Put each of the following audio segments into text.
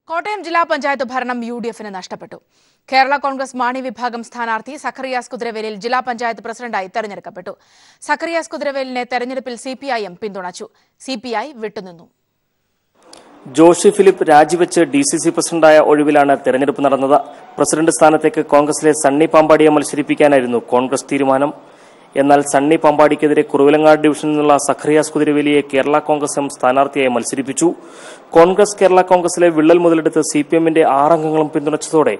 കോട്ടയം ജില്ലാ പഞ്ചായത്ത് ഭരണം യുഡിഎഫിന് നഷ്ടപ്പെട്ടു. കേരള കോൺഗ്രസ് മാണി വിഭാഗം സ്ഥാനാർത്ഥി സഖറിയാസ് കുതിരവേലിൽ ജില്ലാ പഞ്ചായത്ത് പ്രസിഡന്റായി തെരഞ്ഞെടുക്കപ്പെട്ടു. സഖറിയാസ് കുതിരവേലിനെ തെരഞ്ഞെടുപ്പിൽ സിപിഐഎം പിന്തുണച്ചു. സിപിഐ വിട്ടുനിന്നു. ജോഷി ഫിലിപ്പ് രാജിവെച്ച് ഡിസിസി പ്രസിഡന്റായ ഒഴിവിലാണ് തെരഞ്ഞെടുപ്പ് നടന്നത്. പ്രസിഡന്റ് സ്ഥാനത്തേക്ക് കോൺഗ്രസിലെ സണ്ണി പാമ്പാടിയെ മത്സരിപ്പിക്കാനായിരുന്നു കോൺഗ്രസ് തീരുമാനം. എന്നാൽ സണ്ണി പാമ്പാടിക്കെതിരെ കുറുവിലങ്ങാട് ഡിവിഷനിൽ നിന്നുള്ള സഖറിയാസ് കുതിരവേലിയെ കേരള കോൺഗ്രസ് എം സ്ഥാനാർത്ഥിയായി മത്സരിപ്പിച്ചു. കോൺഗ്രസ് കേരള കോൺഗ്രസിലെ വിള്ളൽ മുതലെടുത്ത് സിപിഎമ്മിന്റെ 6 അംഗങ്ങളും പിന്തുണച്ചതോടെ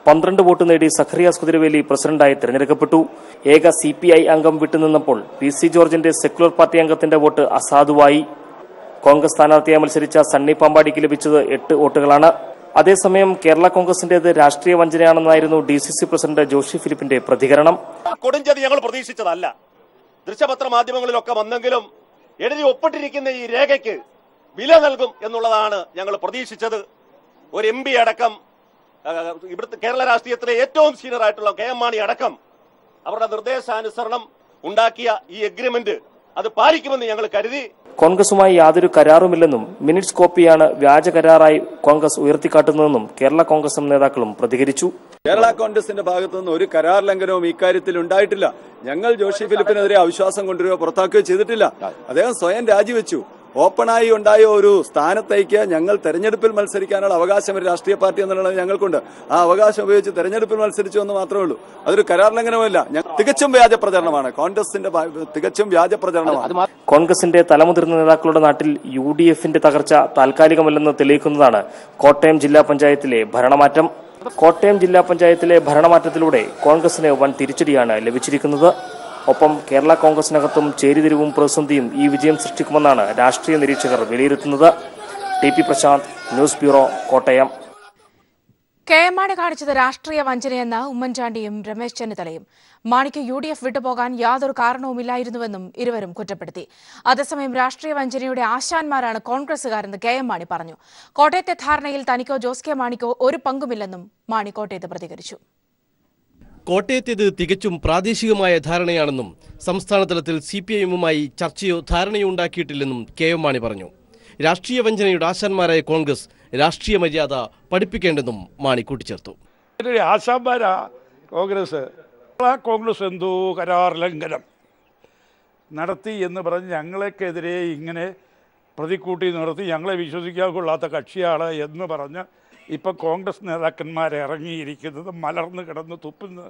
12 വോട്ട് നേടി സഖറിയാസ് കുതിരവേലി പ്രസിഡന്റായി തെരഞ്ഞെടുക്കപ്പെട്ടു. ഏക സിപിഐ അംഗം വിട്ടുനിന്നപ്പോൾ PC ജോർജിന്റെ സെക്യുലർ പാർട്ടി അംഗത്തിന്റെ വോട്ട് അസാധുവായി. കോൺഗ്രസ് സ്ഥാനാർത്ഥിയായി മത്സരിച്ച സണ്ണി പാമ്പാടിക്ക് ലഭിച്ചത് 8 വോട്ടുകളാണ്. അതേസമയം കേരള കോൺഗ്രസിന്റേത് രാഷ്ട്രീയ വഞ്ചനയാണെന്നായിരുന്നു ഡിസിസി പ്രസിഡന്റ് ജോഷി ഫിലിപ്പിന്റെ പ്രതികരണം. കൊടുംചതി ഞങ്ങൾ പ്രതീക്ഷിച്ചതല്ല. ദൃശ്യപത്ര മാധ്യമങ്ങളിലൊക്കെ വന്നെങ്കിലും എഴുതി ഒപ്പിട്ടിരിക്കുന്ന ഈ രേഖയ്ക്ക് വില നൽകും എന്നുള്ളതാണ് ഞങ്ങൾ പ്രതീക്ഷിച്ചത്. ഒരു MP അടക്കം, ഇവിടുത്തെ കേരള രാഷ്ട്രീയത്തിലെ ഏറ്റവും സീനിയർ ആയിട്ടുള്ള KM മാണി അടക്കം അവരുടെ നിർദ്ദേശാനുസരണം ഉണ്ടാക്കിയ ഈ എഗ്രിമെന്റ് അത് പാലിക്കുമെന്ന് ഞങ്ങൾ കരുതി. കോൺഗ്രസുമായി യാതൊരു കരാറുമില്ലെന്നും മിനിറ്റ്സ് കോപ്പിയാണ് വ്യാജ കരാറായി കോൺഗ്രസ് ഉയർത്തിക്കാട്ടുന്നതെന്നും കേരള കോൺഗ്രസ് നേതാക്കളും പ്രതികരിച്ചു. കേരള കോൺഗ്രസിന്റെ ഭാഗത്തുനിന്ന് ഒരു കരാർ ലംഘനവും ഇക്കാര്യത്തിൽ ഉണ്ടായിട്ടില്ല. ഞങ്ങൾ ജോഷി ഫിലിപ്പിനെതിരെ അവിശ്വാസം കൊണ്ടുവരികയോ പുറത്താക്കുകയോ ചെയ്തിട്ടില്ല. അദ്ദേഹം സ്വയം രാജിവെച്ചു. ഓപ്പണായി ഉണ്ടായ ഒരു സ്ഥാനത്തേക്ക് ഞങ്ങൾ തെരഞ്ഞെടുപ്പിൽ മത്സരിക്കാനുള്ള അവകാശം ഒരു രാഷ്ട്രീയ പാർട്ടി എന്നുള്ളത് ഞങ്ങൾക്കുണ്ട്. ആ അവകാശം ഉപയോഗിച്ച് തെരഞ്ഞെടുപ്പിൽ മത്സരിച്ചു എന്ന് മാത്രമേ ഉള്ളൂ. അതൊരു കരാർ ലംഘനമല്ല. തികച്ചും വ്യാജ പ്രചരണമാണ്. കോൺഗ്രസിന്റെ തികച്ചും വ്യാജ പ്രചരണമാണ്. കോൺഗ്രസിന്റെ തലമുതിർന്ന നേതാക്കളുടെ നാട്ടിൽ UDFന്റെ തകർച്ച താൽക്കാലികമല്ലെന്ന് തെളിയിക്കുന്നതാണ് കോട്ടയം ജില്ലാ പഞ്ചായത്തിലെ ഭരണമാറ്റം. കോട്ടയം ജില്ലാ പഞ്ചായത്തിലെ ഭരണമാറ്റത്തിലൂടെ കോൺഗ്രസിന് വൻ തിരിച്ചടിയാണ് ലഭിച്ചിരിക്കുന്നത്. ഒപ്പം കേരള കോൺഗ്രസിനകത്തും ചേരിതിരിവും പ്രതിസന്ധിയും ഈ വിജയം സൃഷ്ടിക്കുമെന്നാണ് രാഷ്ട്രീയ നിരീക്ഷകർ വിലയിരുത്തുന്നത്. TP Prashant, news bureau, Kottayam. KM Mani കാണിച്ചത് രാഷ്ട്രീയ വഞ്ചനയെന്ന് ഉമ്മൻചാണ്ടിയും രമേശ് ചെന്നിത്തലയും. മാണിക്ക് UDF വിട്ടുപോകാൻ യാതൊരു കാരണവുമില്ലായിരുന്നുവെന്നും ഇരുവരും കുറ്റപ്പെടുത്തി. അതേസമയം രാഷ്ട്രീയ വഞ്ചനയുടെ ആശാന്മാരാണ് കോൺഗ്രസുകാരെന്ന് KM മാണി പറഞ്ഞു. കോട്ടയത്തെ ധാരണയിൽ തനിക്കോ ജോസ് കെ മാണിക്കോ ഒരു പങ്കുമില്ലെന്നും മാണി കോട്ടയത്ത് പ്രതികരിച്ചു. കോട്ടയത്തേത് തികച്ചും പ്രാദേശികമായ ധാരണയാണെന്നും സംസ്ഥാനതലത്തിൽ CPIഎമ്മുമായി ചർച്ചയോ ധാരണയോ ഉണ്ടാക്കിയിട്ടില്ലെന്നും KM മാണി പറഞ്ഞു. രാഷ്ട്രീയ വഞ്ചനയുടെ ആശാന്മാരായ കോൺഗ്രസ് രാഷ്ട്രീയ മര്യാദ പഠിപ്പിക്കേണ്ടെന്നും മാണി കൂട്ടിച്ചേർത്തു. ആശാന്മാരാ കോൺഗ്രസ് എന്തോ കരാർ ലംഘനം നടത്തി എന്ന് പറഞ്ഞ് ഞങ്ങൾക്കെതിരെ ഇങ്ങനെ പ്രതിക്കൂട്ടി നിർത്തി ഞങ്ങളെ വിശ്വസിക്കാൻ കൊള്ളാത്ത കക്ഷിയാണ് എന്ന് പറഞ്ഞ് ഇപ്പം കോൺഗ്രസ് നേതാക്കന്മാരെ ഇറങ്ങിയിരിക്കുന്നത് മലർന്നു കിടന്ന് തുപ്പുന്ന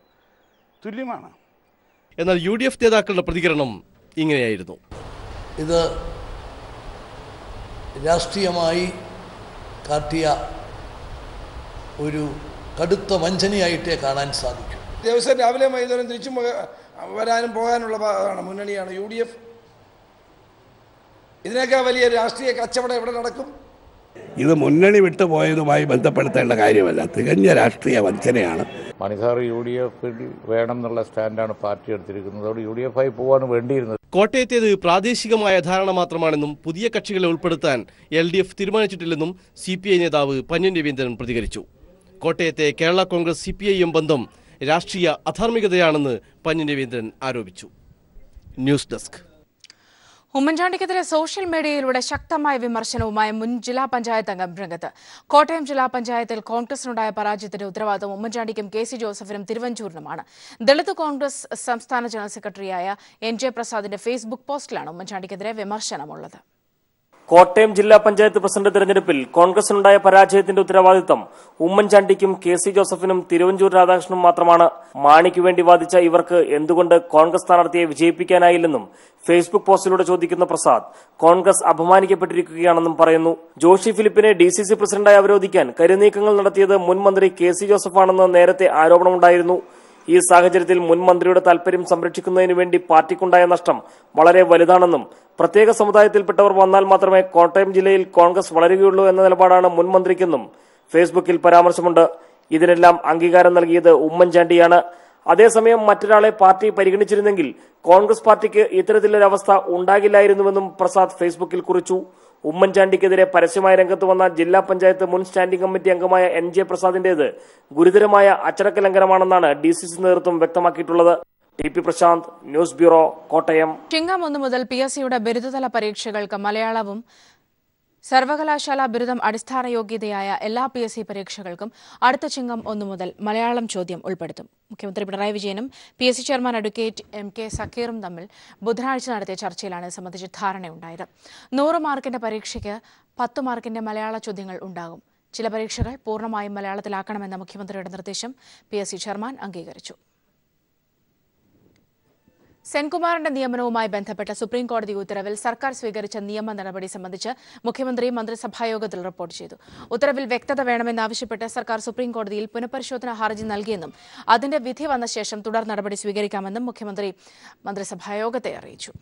തുല്യമാണ്. എന്നാൽ UDF നേതാക്കളുടെ പ്രതികരണം ഇങ്ങനെയായിരുന്നു. ഇത് രാഷ്ട്രീയമായി കാട്ടിയ ഒരു കടുത്ത വഞ്ചനയായിട്ടേ കാണാൻ സാധിക്കും. ദിവസം രാവിലെ വൈകുന്നേരം തിരിച്ചും വരാനും പോകാനുള്ള ഭാഗമാണ് മുന്നണിയാണ് UDF. ഇതിനേക്കാൾ വലിയ രാഷ്ട്രീയ കച്ചവടം എവിടെ നടക്കും? ഇത് മുന്നണി വിട്ടുപോയതുമായി ബന്ധപ്പെടുത്തേണ്ട കാര്യമല്ല, തികഞ്ഞ രാഷ്ട്രീയ വഞ്ചനയാണ്. മണിസാർ UDF വേണം എന്നുള്ള സ്റ്റാൻഡാണ് പാർട്ടി എടുത്തിരിക്കുന്നത്. അതോടെ UDF ആയി പോവാണ് വേണ്ടിയിരുന്നത്. കോട്ടയത്തേത് പ്രാദേശികമായ ധാരണ മാത്രമാണെന്നും പുതിയ കക്ഷികളെ ഉൾപ്പെടുത്താൻ LDF തീരുമാനിച്ചിട്ടില്ലെന്നും CPI നേതാവ് പന്ന്യൻ രവീന്ദ്രൻ പ്രതികരിച്ചു. കോട്ടയത്തെ കേരള കോൺഗ്രസ് CPIഎം ബന്ധം രാഷ്ട്രീയ അധാർമികതയാണെന്ന് പന്ന്യൻ രവീന്ദ്രൻ ആരോപിച്ചു. News desk. ഉമ്മൻചാണ്ടിക്കെതിരെ സോഷ്യൽ മീഡിയയിലൂടെ ശക്തമായ വിമർശനവുമായി മുൻ ജില്ലാ പഞ്ചായത്ത് അംഗം രംഗത്ത്. കോട്ടയം ജില്ലാ പഞ്ചായത്തിൽ കോൺഗ്രസിനുണ്ടായ പരാജയത്തിന്റെ ഉത്തരവാദിത്തം ഉമ്മൻചാണ്ടിക്കും KC ജോസഫിനും തിരുവഞ്ചൂരിനുമാണ്. ദളിത് കോൺഗ്രസ് സംസ്ഥാന ജനറൽ സെക്രട്ടറിയായ NJ പ്രസാദിന്റെ ഫേസ്ബുക്ക് പോസ്റ്റിലാണ് ഉമ്മൻചാണ്ടിക്കെതിരെ വിമർശനമുള്ളത്. കോട്ടയം ജില്ലാ പഞ്ചായത്ത് പ്രസിഡന്റ് തെരഞ്ഞെടുപ്പിൽ കോൺഗ്രസിനുണ്ടായ പരാജയത്തിന്റെ ഉത്തരവാദിത്തം ഉമ്മൻചാണ്ടിക്കും KC ജോസഫിനും തിരുവഞ്ചൂർ രാധാകൃഷ്ണനും മാത്രമാണ്. മാണിക്ക് വേണ്ടി വാദിച്ച ഇവർക്ക് എന്തുകൊണ്ട് കോൺഗ്രസ് സ്ഥാനാർത്ഥിയെ വിജയിപ്പിക്കാനായില്ലെന്നും ഫേസ്ബുക്ക് പോസ്റ്റിലൂടെ ചോദിക്കുന്ന പ്രസാദ് കോൺഗ്രസ് അപമാനിക്കപ്പെട്ടിരിക്കുകയാണെന്നും പറയുന്നു. ജോഷി ഫിലിപ്പിനെ DCC പ്രസിഡന്റായി അവരോധിക്കാൻ കരുനീക്കങ്ങൾ നടത്തിയത് മുൻ മന്ത്രി KC ജോസഫാണെന്ന് നേരത്തെ ആരോപണമുണ്ടായിരുന്നു. ഈ സാഹചര്യത്തിൽ മുൻ മന്ത്രിയുടെ താൽപര്യം സംരക്ഷിക്കുന്നതിനു വേണ്ടി പാർട്ടിക്കുണ്ടായ നഷ്ടം വളരെ വലുതാണെന്നും പ്രത്യേക സമുദായത്തിൽപ്പെട്ടവർ വന്നാൽ മാത്രമേ കോട്ടയം ജില്ലയിൽ കോൺഗ്രസ് വളരുകയുള്ളൂ എന്ന നിലപാടാണ് മുൻ മന്ത്രിക്കെന്നും ഫേസ്ബുക്കിൽ പരാമർശമുണ്ട്. ഇതിനെല്ലാം അംഗീകാരം നൽകിയത് ഉമ്മൻചാണ്ടിയാണ്. അതേസമയം മറ്റൊരാളെ പാർട്ടി പരിഗണിച്ചിരുന്നെങ്കിൽ കോൺഗ്രസ് പാർട്ടിക്ക് ഇത്തരത്തിലൊരവസ്ഥ ഉണ്ടാകില്ലായിരുന്നുവെന്നും പ്രസാദ് ഫേസ്ബുക്കിൽ കുറിച്ചു. ഉമ്മൻചാണ്ടിക്കെതിരെ പരസ്യമായ രംഗത്ത് വന്ന ജില്ലാ പഞ്ചായത്ത് മുൻ സ്റ്റാൻഡിംഗ് കമ്മിറ്റി അംഗമായ NJ പ്രസാദിന്റേത് ഗുരുതരമായ അച്ചടക്ക ലംഘനമാണെന്നാണ് DCC നേതൃത്വം വ്യക്തമാക്കിയിട്ടുള്ളത്. TP Prashant, news bureau, Kottayam. Chingam 1 മുതൽ PSCയുടെ ബിരുദതല പരീക്ഷകൾക്ക് മലയാളവും സർവകലാശാല ബിരുദം അടിസ്ഥാന യോഗ്യതയായ എല്ലാ PSC പരീക്ഷകൾക്കും അടുത്ത ചിങ്ങം 1 മുതൽ മലയാളം ചോദ്യം ഉൾപ്പെടുത്തും. മുഖ്യമന്ത്രി പിണറായി വിജയനും PSC ചെയർമാൻ അഡ്വക്കേറ്റ് MK സക്കീറും തമ്മിൽ ബുധനാഴ്ച നടത്തിയ ചർച്ചയിലാണ് സംബന്ധിച്ച് ധാരണയുണ്ടായത്. 100 മാർക്കിന്റെ പരീക്ഷയ്ക്ക് 10 മാർക്കിന്റെ മലയാള ചോദ്യങ്ങൾ ഉണ്ടാകും. ചില പരീക്ഷകൾ പൂർണ്ണമായും മലയാളത്തിലാക്കണമെന്ന മുഖ്യമന്ത്രിയുടെ നിർദ്ദേശം PSC ചെയർമാൻ അംഗീകരിച്ചു. സെൻകുമാറിന്റെ നിയമനവുമായി ബന്ധപ്പെട്ട സുപ്രീംകോടതി ഉത്തരവിൽ സർക്കാർ സ്വീകരിച്ച നിയമ നടപടി സംബന്ധിച്ച് മുഖ്യമന്ത്രി മന്ത്രിസഭായോഗത്തിൽ റിപ്പോർട്ട് ചെയ്തു. ഉത്തരവിൽ വ്യക്തത വേണമെന്നാവശ്യപ്പെട്ട് സർക്കാർ സുപ്രീംകോടതിയിൽ പുനഃപരിശോധനാ ഹർജി നൽകിയെന്നും അതിന്റെ വിധി വന്ന ശേഷം തുടർ നടപടി സ്വീകരിക്കാമെന്നും മുഖ്യമന്ത്രി മന്ത്രിസഭായോഗത്തെ അറിയിച്ചു.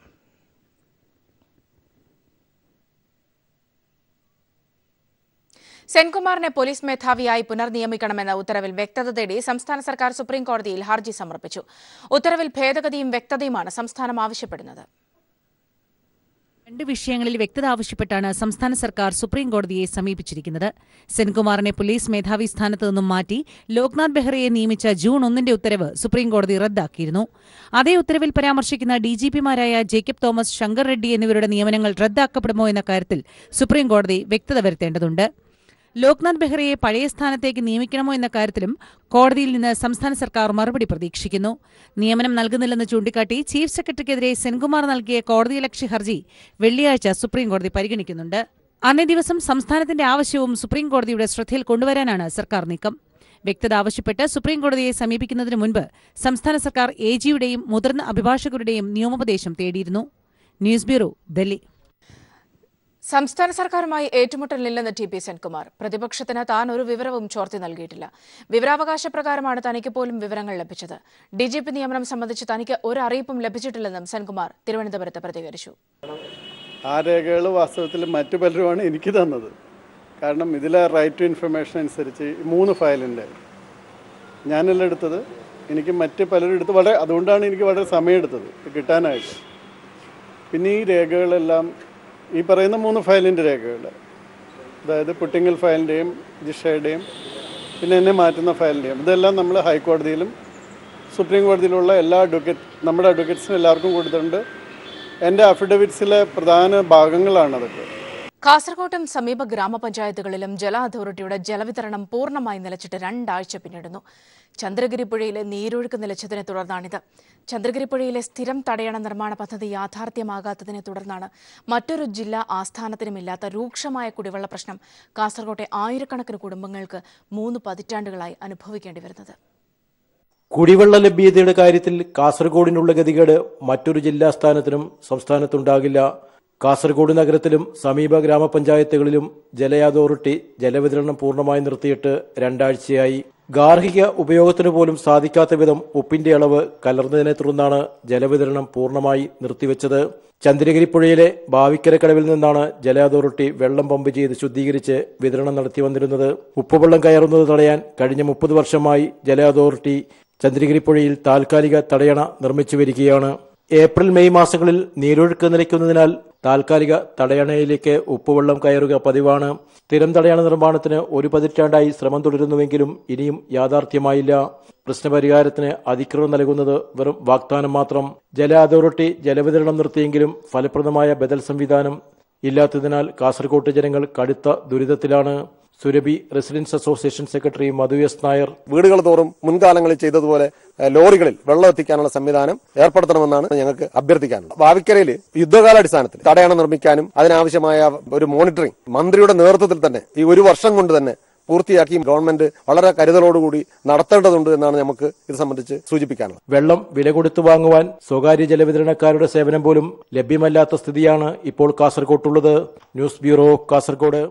സെൻകുമാറിനെ പോലീസ് മേധാവിയായി പുനർനിയമിക്കണമെന്ന ഉത്തരവിൽ വ്യക്തത തേടി സംസ്ഥാന സർക്കാർ സുപ്രീംകോടതിയിൽ ഹർജി സമർപ്പിച്ചു. ഉത്തരവിൽ ഭേദഗതിയും വ്യക്തതയുമാണ് സംസ്ഥാനം ആവശ്യപ്പെടുന്നത്. 2 വിഷയങ്ങളിൽ വ്യക്തത ആവശ്യപ്പെട്ടാണ് സംസ്ഥാന സർക്കാർ സുപ്രീംകോടതിയെ സമീപിച്ചിരിക്കുന്നത്. സെൻകുമാറിനെ പോലീസ് മേധാവി സ്ഥാനത്ത് നിന്നും മാറ്റി ലോക്നാഥ് ബെഹ്റയെ നിയമിച്ച ജൂൺ 1 ഉത്തരവ് സുപ്രീംകോടതി റദ്ദാക്കിയിരുന്നു. അതേ ഉത്തരവിൽ പരാമർശിക്കുന്ന DGPമാരായ ജേക്കബ് തോമസ്, ശങ്കർ റെഡ്ഡി എന്നിവരുടെ നിയമനങ്ങൾ റദ്ദാക്കപ്പെടുമോ എന്ന കാര്യത്തിൽ സുപ്രീംകോടതി വ്യക്തത വരുത്തേണ്ടതുണ്ട്. ലോക്നാഥ് ബെഹ്റയെ പഴയ സ്ഥാനത്തേക്ക് നിയമിക്കണമോ എന്ന കാര്യത്തിലും കോടതിയിൽ നിന്ന് സംസ്ഥാന സർക്കാർ മറുപടി പ്രതീക്ഷിക്കുന്നു. നിയമനം നൽകുന്നില്ലെന്ന് ചൂണ്ടിക്കാട്ടി ചീഫ് സെക്രട്ടറിക്കെതിരെ സെൻകുമാർ നൽകിയ കോടതിയലക്ഷ്യ ഹർജി വെള്ളിയാഴ്ച സുപ്രീംകോടതി പരിഗണിക്കുന്നുണ്ട്. അന്നേ ദിവസം സംസ്ഥാനത്തിന്റെ ആവശ്യവും സുപ്രീംകോടതിയുടെ ശ്രദ്ധയിൽ കൊണ്ടുവരാനാണ് സർക്കാർ നീക്കം. വ്യക്തത ആവശ്യപ്പെട്ട് സുപ്രീംകോടതിയെ സമീപിക്കുന്നതിന് മുൻപ് സംസ്ഥാന സർക്കാർ AGയുടെയും മുതിർന്ന അഭിഭാഷകരുടെയും നിയമോപദേശം തേടിയിരുന്നു. News bureau, Delhi. സംസ്ഥാന സർക്കാരുമായി ഏറ്റുമുട്ടലില്ലെന്ന് TP സെൻകുമാർ. പ്രതിപക്ഷത്തിന് താൻ ഒരു വിവരവും ചോർത്തി നൽകിയിട്ടില്ല. വിവരാവകാശ പ്രകാരമാണ് തനിക്ക് പോലും വിവരങ്ങൾ ലഭിച്ചത്. DGP നിയമനം സംബന്ധിച്ച് തനിക്ക് ഒരു അറിയിപ്പും ലഭിച്ചിട്ടില്ലെന്നും സെൻകുമാർ തിരുവനന്തപുരത്ത് പ്രതികരിച്ചു. ആ രേഖകൾ വാസ്തവത്തിൽ മറ്റു പലരുമാണ് എനിക്ക് തന്നത്. കാരണം ഇതിലെ റൈറ്റ് ടു ഇൻഫർമേഷൻ അനുസരിച്ച് 3 ഫയലിൻ്റെ ഞാനല്ല എടുത്തത്, എനിക്ക് മറ്റ് പലരും എടുത്ത് അതുകൊണ്ടാണ് എനിക്ക് വളരെ സമയമെടുത്തത് കിട്ടാനായിട്ട്. പിന്നെ ഈ രേഖകളെല്ലാം ഈ പറയുന്ന 3 ഫയലിൻ്റെ രേഖകൾ, അതായത് പുട്ടിങ്ങൽ ഫയലിൻ്റെയും ജിഷയുടെയും പിന്നെ എന്നെ മാറ്റുന്ന ഫയലിൻ്റെയും, ഇതെല്ലാം നമ്മൾ ഹൈക്കോടതിയിലും സുപ്രീം കോടതിയിലുള്ള എല്ലാ നമ്മുടെ അഡ്വക്കേറ്റ്സിനും എല്ലാവർക്കും കൊടുത്തിട്ടുണ്ട്. എൻ്റെ അഫിഡവിറ്റ്സിലെ പ്രധാന ഭാഗങ്ങളാണ് അതൊക്കെ. കാസർകോട്ടും സമീപ ഗ്രാമപഞ്ചായത്തുകളിലും ജല അതോറിറ്റിയുടെ ജലവിതരണം പൂർണ്ണമായി നിലച്ചിട്ട് 2 ആഴ്ച പിന്നിടുന്നു. ചന്ദ്രഗിരി പുഴയിലെ നീരൊഴുക്ക് നിലച്ചതിനെ തുടർന്നാണിത്. ചന്ദ്രഗിരി പുഴയിലെ സ്ഥിരം തടയണ നിർമ്മാണ പദ്ധതി യാഥാർത്ഥ്യമാകാത്തതിനെ തുടർന്നാണ് മറ്റൊരു ജില്ലാ ആസ്ഥാനത്തിനുമില്ലാത്ത രൂക്ഷമായ കുടിവെള്ള പ്രശ്നം കാസർകോട്ടെ ആയിരക്കണക്കിന് കുടുംബങ്ങൾക്ക് 3 പതിറ്റാണ്ടുകളായി അനുഭവിക്കേണ്ടി വരുന്നത്. കുടിവെള്ള ലഭ്യതയുടെ കാര്യത്തിൽ കാസർഗോഡിനുള്ള ഗതികേട് മറ്റൊരു ജില്ലാസ്ഥാനത്തിനും സംസ്ഥാനത്തുണ്ടാകില്ല. കാസർഗോഡ് നഗരത്തിലും സമീപ ഗ്രാമപഞ്ചായത്തുകളിലും ജല അതോറിറ്റി ജലവിതരണം പൂർണ്ണമായി നിർത്തിയിട്ട് 2 ആഴ്ചയായി. ഗാർഹിക ഉപയോഗത്തിന് പോലും സാധിക്കാത്ത വിധം ഉപ്പിന്റെ അളവ് കലർന്നതിനെ തുടർന്നാണ് ജലവിതരണം പൂർണ്ണമായി നിർത്തിവെച്ചത്. ചന്ദ്രഗിരി പുഴയിലെ ബാവിക്കരക്കടവിൽ നിന്നാണ് ജല അതോറിറ്റി വെള്ളം പമ്പ് ചെയ്ത് ശുദ്ധീകരിച്ച് വിതരണം നടത്തി വന്നിരുന്നത്. ഉപ്പുവെള്ളം കയറുന്നത് തടയാൻ കഴിഞ്ഞ 30 വർഷമായി ജല അതോറിറ്റി ചന്ദ്രഗിരി പുഴയിൽ താൽക്കാലിക തടയണ നിർമ്മിച്ചു വരികയാണ്. ഏപ്രിൽ മെയ് മാസങ്ങളിൽ നീരൊഴുക്ക് നിലയ്ക്കുന്നതിനാൽ താൽക്കാലിക തടയണയിലേക്ക് ഉപ്പുവെള്ളം കയറുക പതിവാണ്. സ്ഥിരം തടയണ നിർമ്മാണത്തിന് 1 പതിറ്റാണ്ടായി ശ്രമം തുടരുന്നുവെങ്കിലും ഇനിയും യാഥാർത്ഥ്യമായില്ല. പ്രശ്നപരിഹാരത്തിന് അധികൃതർ നൽകുന്നത് വെറും വാഗ്ദാനം മാത്രം. ജല അതോറിറ്റി ജലവിതരണം നിർത്തിയെങ്കിലും ഫലപ്രദമായ ബദൽ സംവിധാനം ഇല്ലാത്തതിനാൽ കാസർകോട്ട് ജനങ്ങൾ കടുത്ത ദുരിതത്തിലാണ്. സുരഭി റെസിഡൻസ് അസോസിയേഷൻ സെക്രട്ടറി മധു എസ് നായർ വീടുകൾ തോറും മുൻകാലങ്ങളിൽ ചെയ്തതുപോലെ ലോറികളിൽ വെള്ളം എത്തിക്കാനുള്ള സംവിധാനം ഏർപ്പെടുത്തണമെന്നാണ് ഞങ്ങൾക്ക് അഭ്യർത്ഥിക്കാനുള്ളത്. ബാവിക്കരയിൽ യുദ്ധകാലാടിസ്ഥാനത്തിൽ തടയണ നിർമ്മിക്കാനും അതിനാവശ്യമായ ഒരു മോണിറ്ററിംഗ് മന്ത്രിയുടെ നേതൃത്വത്തിൽ തന്നെ ഈ 1 വർഷം കൊണ്ട് തന്നെ പൂർത്തിയാക്കി ഗവൺമെന്റ് വളരെ കരുതലോടുകൂടി നടത്തേണ്ടതുണ്ട് എന്നാണ് നമുക്ക് ഇത് സംബന്ധിച്ച് സൂചിപ്പിക്കാനുള്ളത്. വെള്ളം വില കൊടുത്തു വാങ്ങുവാൻ സ്വകാര്യ ജലവിതരണക്കാരുടെ സേവനം പോലും ലഭ്യമല്ലാത്ത സ്ഥിതിയാണ് ഇപ്പോൾ കാസർകോട്ടുള്ളത്. News bureau, Kasaragod.